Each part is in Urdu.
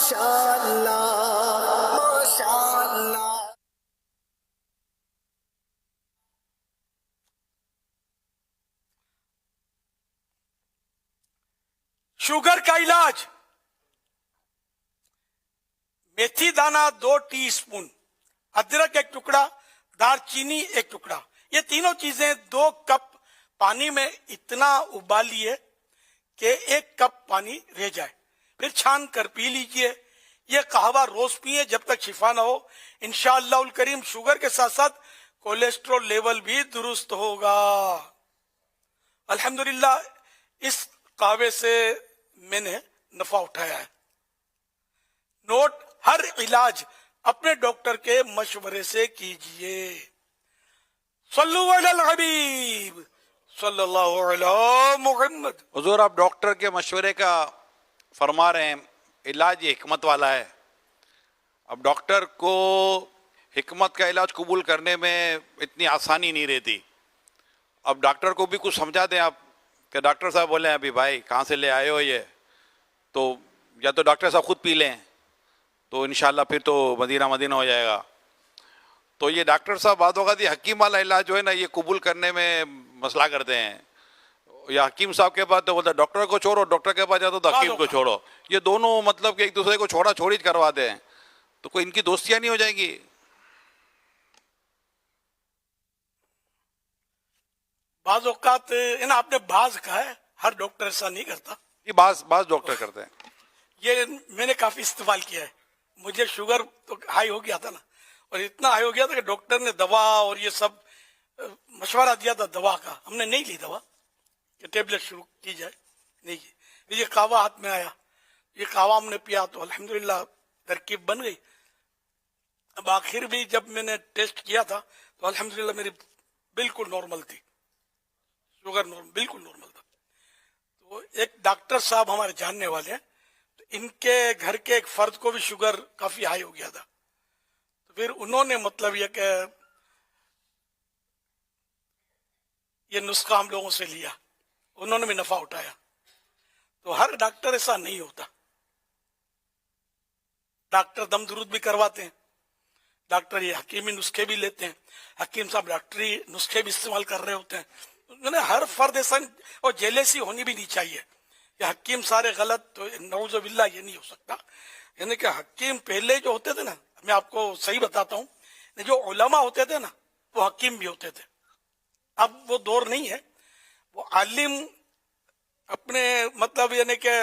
ماشاءاللہ ماشاءاللہ. شوگر کا علاج: میتھی دانہ 2 ٹی اسپون، ادرک 1 ٹکڑا، دار چینی 1 ٹکڑا. یہ تینوں چیزیں 2 کپ پانی میں اتنا ابالیے کہ 1 کپ پانی رہ جائے، پھر چھان کر پی لیجئے. یہ قہوہ روز پیئے جب تک شفا نہ ہو. انشاءاللہ الکریم شوگر کے ساتھ ساتھ کولیسٹرول لیول بھی درست ہوگا. الحمدللہ اس قہوے سے میں نے نفع اٹھایا ہے. نوٹ: ہر علاج اپنے ڈاکٹر کے مشورے سے کیجئے. صلو علی الحبیب صلی اللہ علی محمد. حضور آپ ڈاکٹر کے مشورے کا فرما رہے ہیں، علاج یہ حکمت والا ہے. اب ڈاکٹر کو حکمت کا علاج قبول کرنے میں اتنی آسانی نہیں رہتی. اب ڈاکٹر کو بھی کچھ سمجھا دیں آپ کہ ڈاکٹر صاحب بولیں ابھی بھائی کہاں سے لے آئے ہو یہ، تو یا تو ڈاکٹر صاحب خود پی لیں تو انشاءاللہ پھر تو مدینہ مدینہ ہو جائے گا. تو یہ ڈاکٹر صاحب بعض اوقات یہ حکیم والا علاج جو ہے نا یہ قبول کرنے میں مسئلہ کرتے ہیں. یا حکیم صاحب کے پاس تو بولتا ڈاکٹر کو چھوڑو، ڈاکٹر کے پاس جاتا تو حکیم کو چھوڑو. یہ دونوں مطلب کہ ایک دوسرے کو چھوڑا چھوڑی کرواتے ہیں، تو کوئی ان کی دوستیاں نہیں ہو جائیں گی؟ بعض اوقات آپ نے بعض کہا ہے، ہر ڈاکٹر ایسا نہیں کرتا. یہ بعض ڈاکٹر کرتے ہیں. یہ میں نے کافی استعمال کیا ہے. مجھے شوگر تو ہائی ہو گیا تھا نا، اور اتنا ہائی ہو گیا تھا کہ ڈاکٹر نے دوا اور یہ سب مشورہ دیا تھا دوا کا. ہم نے نہیں لی دوا کہ ٹیبلٹ شروع کی جائے، نہیں کی. یہ قہوہ ہاتھ میں آیا، یہ قہوہ ہم نے پیا تو الحمدللہ ترکیب بن گئی. اب آخر بھی جب میں نے ٹیسٹ کیا تھا تو الحمدللہ میری بالکل نارمل تھی، شوگر بالکل نارمل تھا. تو ایک ڈاکٹر صاحب ہمارے جاننے والے ہیں، تو ان کے گھر کے ایک فرد کو بھی شوگر کافی ہائی ہو گیا تھا. تو پھر انہوں نے مطلب یہ کہ یہ نسخہ ہم لوگوں سے لیا، انہوں نے بھی نفع اٹھایا. تو ہر ڈاکٹر ایسا نہیں ہوتا. ڈاکٹر دم درود بھی کرواتے ہیں، ڈاکٹر یہ حکیمی نسخے بھی لیتے ہیں، حکیم صاحب ڈاکٹری نسخے بھی استعمال کر رہے ہوتے ہیں. ہر فرد ایسا، اور جیلیسی ہونی بھی نہیں چاہیے کہ حکیم سارے غلط، تو نعوذ باللہ یہ نہیں ہو سکتا. یعنی کہ حکیم پہلے جو ہوتے تھے نا، میں آپ کو صحیح بتاتا ہوں، جو علماء ہوتے تھے نا وہ حکیم بھی ہوتے تھے. اب وہ دور نہیں ہے. وہ عالم اپنے مطلب یعنی کہ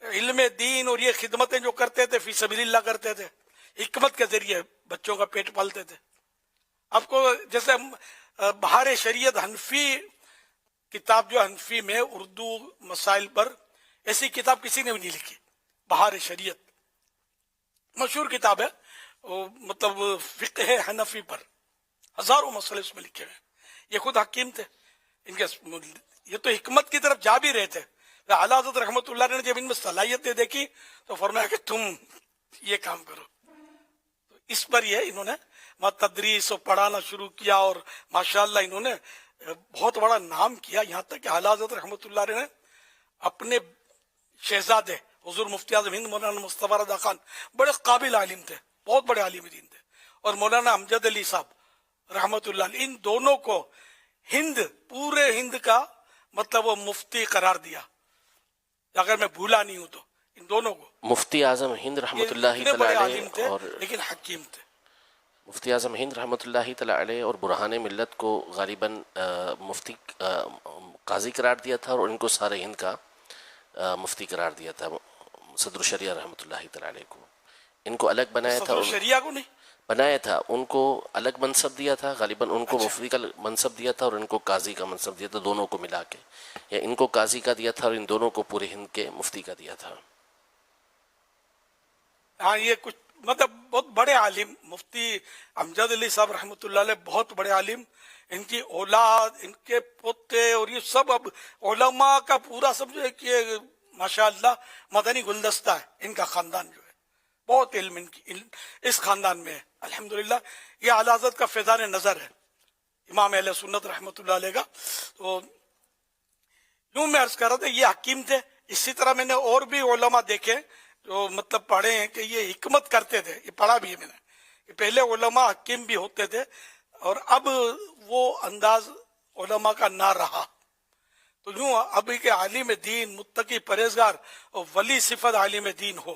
علم دین اور یہ خدمتیں جو کرتے تھے فی سبیل اللہ کرتے تھے، حکمت کے ذریعے بچوں کا پیٹ پالتے تھے. آپ کو جیسے بہار شریعت حنفی کتاب، جو حنفی میں اردو مسائل پر، ایسی کتاب کسی نے بھی نہیں لکھی. بہار شریعت مشہور کتاب ہے، مطلب فقہ حنفی پر ہزاروں مسئلے اس میں لکھے ہوئے ہیں. یہ خود حکیم تھے، ان کے یہ تو حکمت کی طرف جا بھی رہے تھے. اعلیٰ حضرت رحمۃ اللہ نے جب ان میں صلاحیتیں دیکھی تو فرمایا کہ تم یہ کام کرو. تو اس پر یہ انہوں نے تدریس اور پڑھانا شروع کیا، اور ماشاءاللہ انہوں نے بہت بڑا نام کیا. یہاں تک کہ اعلیٰ حضرت رحمۃ اللہ نے اپنے شہزادے حضور مفتی اعظم ہند مولانا مصطفیٰ رضا خان بڑے قابل عالم تھے، بہت بڑے عالم دین تھے، اور مولانا امجد علی صاحب رحمۃ اللہ علیہ، ان دونوں کو ہند، پورے ہند کا مطلب وہ مفتی قرار دیا. اگر میں بھولا نہیں ہوں تو ان دونوں کو مفتی اعظم ہند رحمۃ اللہ بڑے تعالی عالم تھے علیہ اور لیکن حکیم تھے. مفتی اعظم ہند رحمۃ اللہ تعالی علیہ اور برہان ملت کو غالباً مفتی قاضی قرار دیا تھا، اور ان کو سارے ہند کا مفتی قرار دیا تھا. صدر الشریعہ رحمۃ اللہ تعالی علیہ کو ان کو الگ بنایا تھا، شریعہ کو نہیں بنایا تھا، ان کو الگ منصب دیا تھا. غالباً ان کو مفتی کا منصب دیا تھا اور ان کو قاضی کا منصب دیا تھا، دونوں کو ملا کے. یا ان کو قاضی کا دیا تھا اور ان دونوں کو پورے ہند کے مفتی کا دیا تھا. ہاں یہ کچھ مطلب بہت بڑے عالم، مفتی امجد علی صاحب رحمۃ اللہ علیہ بہت بڑے عالم، ان کی اولاد، ان کے پوتے، اور یہ سب اب علماء کا پورا سمجھے کہ ماشاءاللہ مدنی گلدستہ ہے ان کا خاندان جو ہے. بہت علم ان کی اس خاندان میں ہے الحمدللہ. یہ اعلیٰ حضرت کا فیضان نظر ہے امام اہل سنت رحمۃ اللہ علیہ کا. تو یوں میں عرض کر رہا تھا یہ حکیم تھے. اسی طرح میں نے اور بھی علماء دیکھے جو مطلب پڑھے ہیں کہ یہ حکمت کرتے تھے, یہ پڑھا بھی ہے میں نے, کہ پہلے علماء حکیم بھی ہوتے تھے اور اب وہ انداز علماء کا نہ رہا. تو یوں ابھی کے عالم دین, متقی, پرہیزگار اور ولی صفت عالم دین ہو.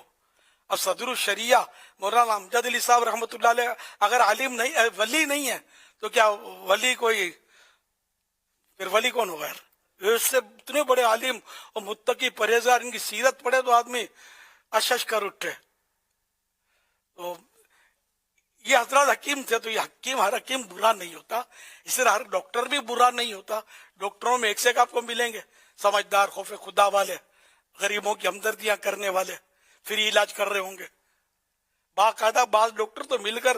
اب صدر الشریعہ مولانا امجد علی صاحب رحمۃ اللہ علیہ اگر عالم نہیں, ولی نہیں ہے, تو کیا ولی کوئی, پھر ولی کون ہوگا یار؟ اس سے اتنے بڑے عالم اور متقی پرہیزگار, ان کی سیرت پڑھے تو آدمی اشش کر اٹھے. تو یہ حضرات حکیم تھے, تو یہ حکیم, ہر حکیم برا نہیں ہوتا, اس طرح ہر ڈاکٹر بھی برا نہیں ہوتا. ڈاکٹروں میں ایک سے ایک آپ کو ملیں گے, سمجھدار, خوف خدا والے, غریبوں کی ہمدردیاں کرنے والے, فری علاج کر رہے ہوں گے. باقاعدہ بعض ڈاکٹر تو مل کر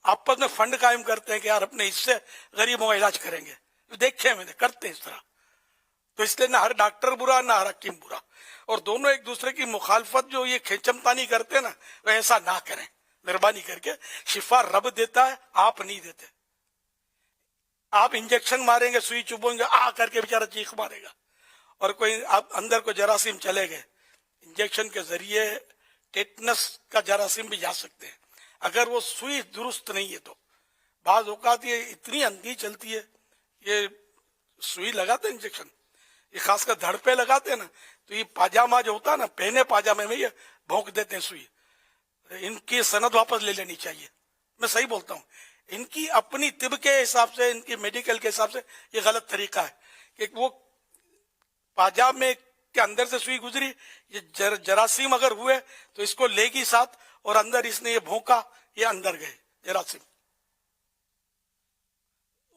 آپس میں فنڈ قائم کرتے ہیں کہ یار اپنے حصے غریبوں کا علاج کریں گے. دیکھے میں نے, کرتے ہیں اس طرح. تو اس لیے نہ ہر ڈاکٹر برا نہ ہر حکیم برا, اور دونوں ایک دوسرے کی مخالفت جو یہ کھینچمتانی کرتے ہیں نا, وہ ایسا نہ کریں مہربانی کر کے. شفا رب دیتا ہے, آپ نہیں دیتے. آپ انجیکشن ماریں گے, سوئی چبھیں گے, آ کر کے بیچارہ چیخ مارے گا, اور کوئی آپ اندر کو جراثیم چلے گئے. انجیکشن کے ذریعے ٹیٹنس کا جراثیم بھی جا سکتے ہیں اگر وہ سوئی درست نہیں ہے. تو بعض اوقات یہ اتنی اندھی چلتی ہے, یہ سوئی لگاتے انجیکشن, یہ خاص کر دھڑ پہ لگاتے ہیں نا, تو یہ پاجامہ جو ہوتا ہے نا, پہنے پاجامے میں یہ بھونک دیتے ہیں سوئی. ان کی سند واپس لے لینی چاہیے, میں صحیح بولتا ہوں. ان کی اپنی طب کے حساب سے, ان کی میڈیکل کے حساب سے یہ غلط طریقہ ہے کہ وہ پاجامے کے اندر سے سوئی گزری, یہ جراثیم اگر ہوئے تو اس کو لے گی ساتھ, اور اندر اس نے یہ بھونکا, یہ اندر گئے جراثیم.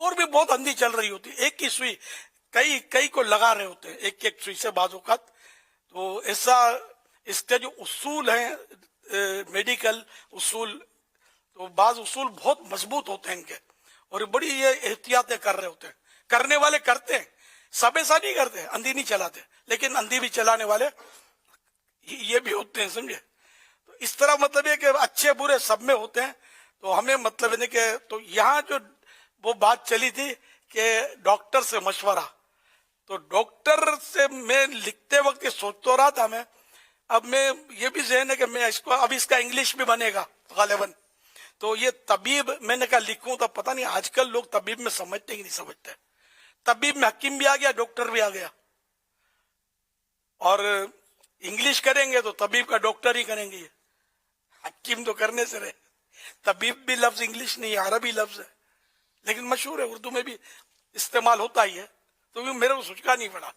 اور بھی بہت اندھی چل رہی ہوتی, ایک ہی سوئی کئی کو لگا رہے ہوتے ہیں, ایک ایک سوئی سے بعض اوقات. تو ایسا اس کے جو اصول ہیں میڈیکل اصول, تو بعض اصول بہت مضبوط ہوتے ہیں ان کے, اور بڑی یہ احتیاطیں کر رہے ہوتے ہیں. کرنے والے کرتے ہیں, سب ایسا نہیں کرتے, اندھی نہیں چلاتے, لیکن اندھی بھی چلانے والے یہ بھی ہوتے ہیں, سمجھے. تو اس طرح مطلب ہے کہ اچھے برے سب میں ہوتے ہیں. تو ہمیں مطلب ہے کہ تو یہاں جو وہ بات چلی تھی کہ ڈاکٹر سے مشورہ, تو ڈاکٹر سے میں لکھتے وقت یہ سوچتا رہا تھا میں, اب میں یہ بھی ذہن ہے کہ میں اس کو, اب اس کا انگلش بھی بنے گا غالباً, تو یہ طبیب میں نے کہا لکھوں, تو پتہ نہیں آج کل لوگ طبیب میں سمجھتے ہی نہیں سمجھتے. طبیب میں حکیم بھی آ گیا, ڈاکٹر بھی آ گیا, اور انگلش کریں گے تو طبیب کا ڈاکٹر ہی کریں گے. حکیم تو کرنے سے رہے, طبیب بھی لفظ انگلش نہیں, عربی لفظ ہے, لیکن مشہور ہے, اردو میں بھی استعمال ہوتا ہی ہے. تو میرے کو سوچا نہیں پڑا,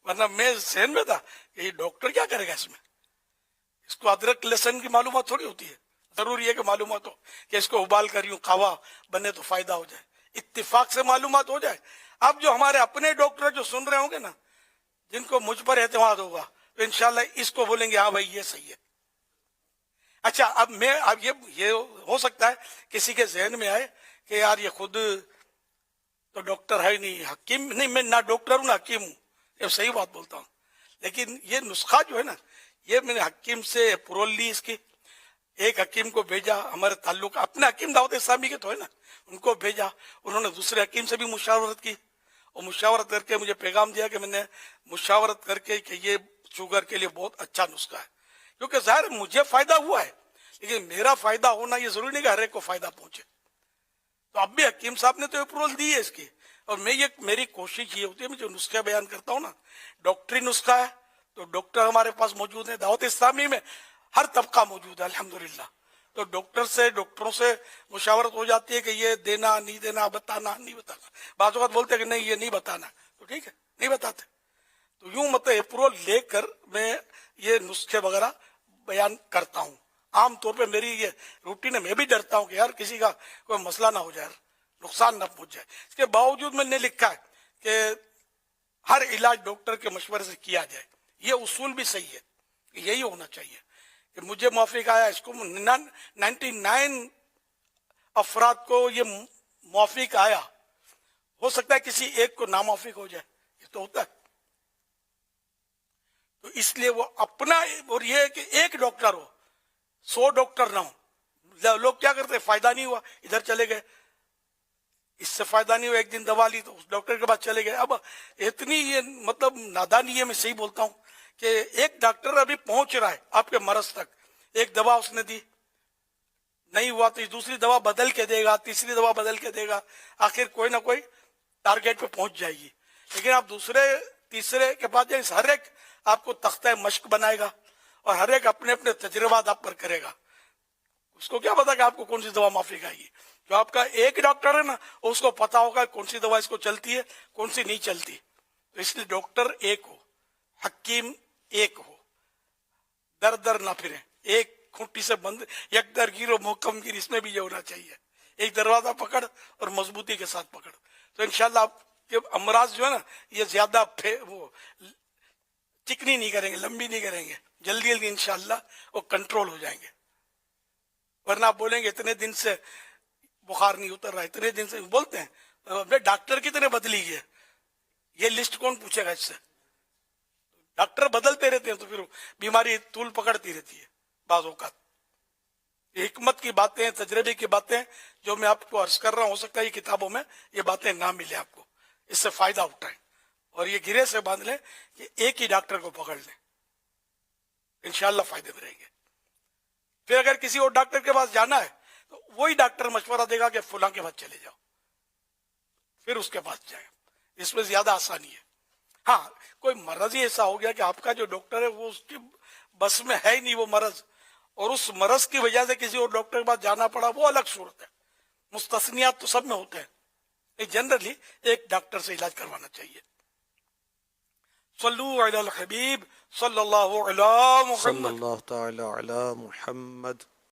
ورنہ میں ذہن میں تھا کہ یہ ڈاکٹر کیا کرے گا اس میں, اس کو ادرک لہسن کی معلومات تھوڑی ہوتی ہے, ضروری ہے کہ معلومات ہو کہ اس کو ابال کر یوں قہوہ بنے تو فائدہ ہو جائے, اتفاق سے معلومات ہو جائے. اب جو ہمارے اپنے ڈاکٹر جو سن رہے ہوں گے نا, جن کو مجھ پر اعتماد ہوگا, تو انشاءاللہ اس کو بولیں گے ہاں بھائی یہ صحیح ہے. اچھا اب یہ ہو سکتا ہے کسی کے ذہن میں آئے کہ یار یہ خود تو ڈاکٹر ہے نہیں, حکیم نہیں, میں نہ ڈاکٹر ہوں نہ حکیم ہوں, یہ صحیح بات بولتا ہوں. لیکن یہ نسخہ جو ہے نا, یہ میں نے حکیم سے اپروول لی اس کی, ایک حکیم کو بھیجا, ہمارے تعلق اپنے حکیم دعوت اسلامی کے تو ہے نا, ان کو بھیجا, انہوں نے دوسرے حکیم سے بھی مشاورت کی, اور مشاورت کر کے مجھے پیغام دیا کہ میں نے مشاورت کر کے کہ یہ شوگر کے لیے بہت اچھا نسخہ ہے. کیونکہ ظاہر مجھے فائدہ ہوا ہے, لیکن میرا فائدہ ہونا یہ ضروری نہیں کہ ہر ایک کو فائدہ پہنچے. تو اب بھی حکیم صاحب نے تو اپروول دی ہے اس کی, اور میری کوشش یہ ہوتی ہے, میں جو نسخہ بیان کرتا ہوں نا, ڈاکٹری نسخہ ہے تو ڈاکٹر ہمارے پاس موجود ہیں, دعوت اسلامی میں ہر طبقہ موجود ہے الحمدللہ. تو ڈاکٹروں سے مشاورت ہو جاتی ہے کہ یہ دینا نہیں دینا, بتانا نہیں بتانا. بعض اوقات بولتے ہیں کہ نہیں یہ نہیں بتانا, تو ٹھیک ہے نہیں بتاتے. تو یوں مطلب اپروول لے کر میں یہ نسخے وغیرہ بیان کرتا ہوں. عام طور پہ میری یہ روٹین ہے, میں بھی ڈرتا ہوں کہ یار کسی کا کوئی مسئلہ نہ ہو جائے, نقصان نہ پہنچ جائے. اس کے باوجود میں نے لکھا ہے کہ ہر علاج ڈاکٹر کے مشورے سے کیا جائے. یہ اصول بھی صحیح ہے, یہی ہونا چاہیے کہ مجھے موافق آیا, اس کو 99 افراد کو یہ موافق آیا, ہو سکتا ہے کسی ایک کو ناموافق ہو جائے, یہ تو ہوتا ہے. تو اس لیے وہ اپنا, اور یہ ہے کہ ایک ڈاکٹر ہو, 100 ڈاکٹر نہ ہو. لوگ کیا کرتے, فائدہ نہیں ہوا ادھر چلے گئے, اس سے فائدہ نہیں ہوا, ایک دن دوا لی تو اس ڈاکٹر کے پاس چلے گئے. اب اتنی یہ مطلب نادانی ہے, میں صحیح بولتا ہوں, کہ ایک ڈاکٹر ابھی پہنچ رہا ہے آپ کے مرض تک, ایک دوا اس نے دی, نہیں ہوا تو دوسری دوا بدل کے دے گا, تیسری دوا بدل کے دے گا, آخر کوئی نہ کوئی ٹارگیٹ پہ پہنچ جائے گی. لیکن آپ دوسرے تیسرے کے بعد ہر ایک آپ کو تختہ مشق بنائے گا اور ہر ایک اپنے اپنے تجربات آپ پر کرے گا. اس کو کیا پتا کہ آپ کو کون سی دوا مافی گائے گی. جو آپ کا ایک ڈاکٹر ہے نا, اس کو پتا ہوگا کون سی دوا اس کو چلتی ہے, کون سی نہیں چلتی. تو اس لیے ڈاکٹر ایک ہو, حکیم ایک ہو, در در نہ پھرے, ایک کھوٹی سے بند, یک در گیر و محکم گیر, اس میں بھی یہ ہونا چاہیے. ایک دروازہ پکڑ اور مضبوطی کے ساتھ پکڑ. تو انشاءاللہ آپ کے امراض جو ہے نا یہ زیادہ وہ چکنی نہیں کریں گے, لمبی نہیں کریں گے, جلدی جلدی انشاءاللہ وہ کنٹرول ہو جائیں گے. ورنہ آپ بولیں گے اتنے دن سے بخار نہیں اتر رہا, اتنے دن سے بولتے ہیں ڈاکٹر کتنے بدلی گئے, یہ لسٹ کون پوچھے گا اس سے. ڈاکٹر بدلتے رہتے ہیں تو پھر بیماری طول پکڑتی رہتی ہے بعض اوقات. یہ حکمت کی باتیں, تجربے کی باتیں جو میں آپ کو عرض کر رہا ہوں, ہو سکتا ہے یہ کتابوں میں یہ باتیں نہ ملے آپ کو, اس سے فائدہ اٹھائیں اور یہ گرے سے باندھ لیں کہ ایک ہی ڈاکٹر کو پکڑ لیں, انشاءاللہ فائدے میں رہیں گے. پھر اگر کسی اور ڈاکٹر کے پاس جانا ہے تو وہی ڈاکٹر مشورہ دے گا کہ فلاں کے پاس چلے جاؤ, پھر اس کے پاس جائیں. اس میں زیادہ آسانی ہے. ہاں کوئی مرض ہی ایسا ہو گیا کہ آپ کا جو ڈاکٹر ہے وہ اس کی بس میں ہے ہی نہیں وہ مرض, اور اس مرض کی وجہ سے کسی اور ڈاکٹر کے پاس جانا پڑا, وہ الگ صورت ہے. مستثنیات تو سب میں ہوتے ہیں. جنرلی ایک ڈاکٹر سے علاج کروانا چاہیے. صلو علی الحبیب صلی اللہ علی محمد. صلی اللہ تعالی علی محمد.